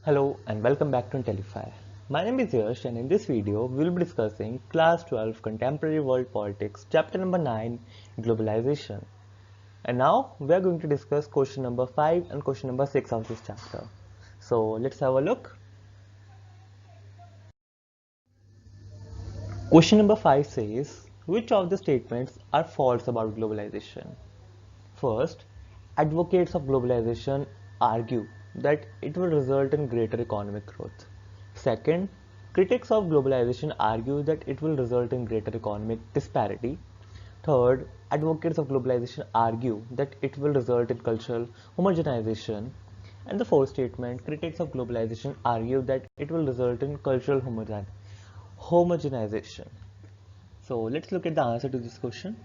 Hello and welcome back to Intellify. My name is Yash and in this video we will be discussing Class 12 Contemporary World Politics Chapter number 9 Globalization. And now we are going to discuss question number 5 and question number 6 of this chapter. So let's have a look. Question number 5 says, which of the statements are false about globalization? First, advocates of globalization argue that it will result in greater economic growth. Second, critics of globalization argue that it will result in greater economic disparity. Third, advocates of globalization argue that it will result in cultural homogenization. And the fourth statement, critics of globalization argue that it will result in cultural homogenization. So let's look at the answer to this question.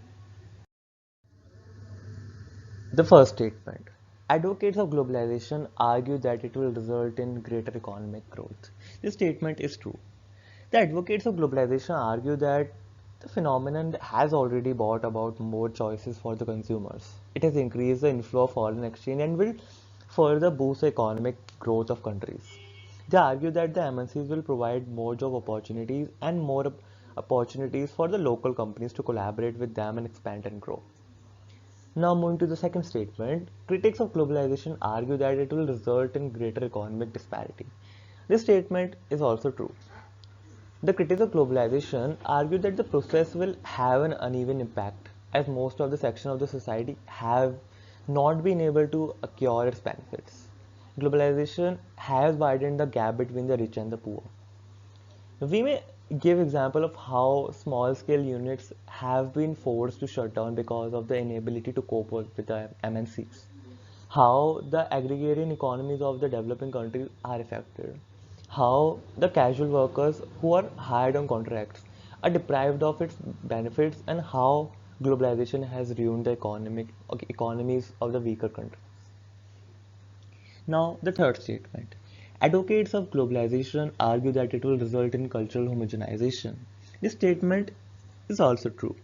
The first statement. Advocates of globalization argue that it will result in greater economic growth. This statement is true. The advocates of globalization argue that the phenomenon has already brought about more choices for the consumers. It has increased the inflow of foreign exchange and will further boost the economic growth of countries. They argue that the MNCs will provide more job opportunities and more opportunities for the local companies to collaborate with them and expand and grow. Now moving to the second statement, critics of globalization argue that it will result in greater economic disparity. This statement is also true. The critics of globalization argue that the process will have an uneven impact as most of the section of the society have not been able to acquire its benefits. Globalization has widened the gap between the rich and the poor. We may give example of how small scale units have been forced to shut down because of the inability to cope with the MNCs. How the agrarian economies of the developing countries are affected. How the casual workers who are hired on contracts are deprived of its benefits and how globalization has ruined the economies of the weaker countries. Now, the third statement. Advocates of globalization argue that it will result in cultural homogenization. This statement is also true.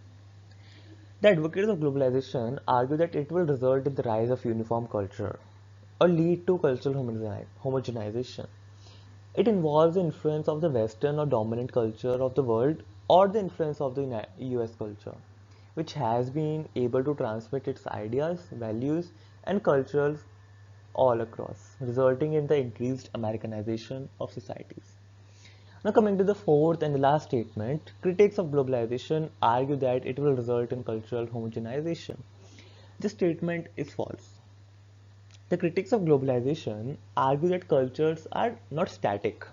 The advocates of globalization argue that it will result in the rise of uniform culture or lead to cultural homogenization. It involves the influence of the Western or dominant culture of the world or the influence of the US culture, which has been able to transmit its ideas, values, and cultures all across, resulting in the increased Americanization of societies. Now, coming to the fourth and the last statement, critics of globalization argue that it will result in cultural homogenization. This statement is false. The critics of globalization argue that cultures are not static,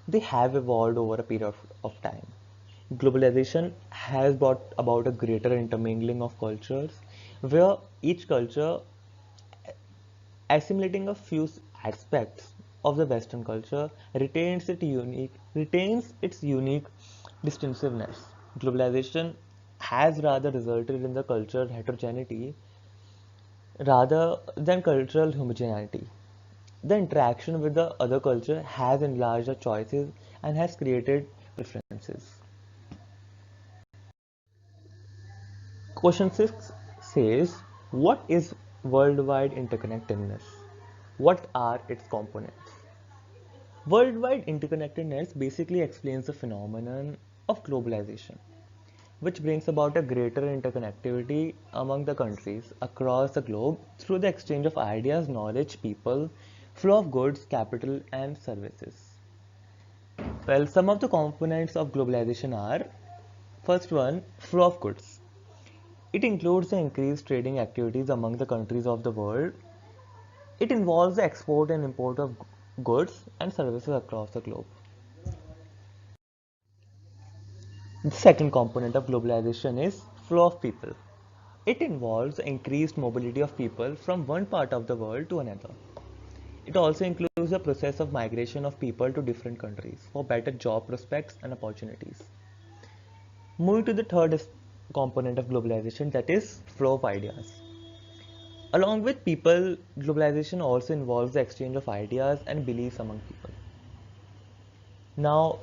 they have evolved over a period of time. Globalization has brought about a greater intermingling of cultures where each culture assimilating a few aspects of the Western culture retains its unique distinctiveness. Globalization has rather resulted in the cultural heterogeneity rather than cultural homogeneity. The interaction with the other culture has enlarged the choices and has created preferences. Question 6 says, what is worldwide interconnectedness? What are its components? Worldwide interconnectedness basically explains the phenomenon of globalization, which brings about a greater interconnectivity among the countries across the globe through the exchange of ideas, knowledge, people, flow of goods, capital, and services. Well, some of the components of globalization are: first one, flow of goods. It includes the increased trading activities among the countries of the world. It involves the export and import of goods and services across the globe. The second component of globalization is flow of people. It involves the increased mobility of people from one part of the world to another. It also includes the process of migration of people to different countries for better job prospects and opportunities. Moving to the third component of globalization, that is flow of ideas. Along with people, globalization also involves the exchange of ideas and beliefs among people. Now,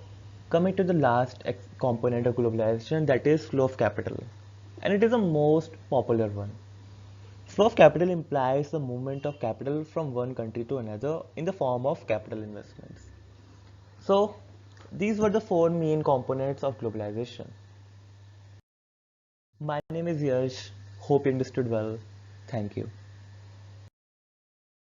coming to the last component of globalization, that is flow of capital, and it is the most popular one. Flow of capital implies the movement of capital from one country to another in the form of capital investments. So, these were the four main components of globalization. My name is Yash. Hope you understood well. Thank you.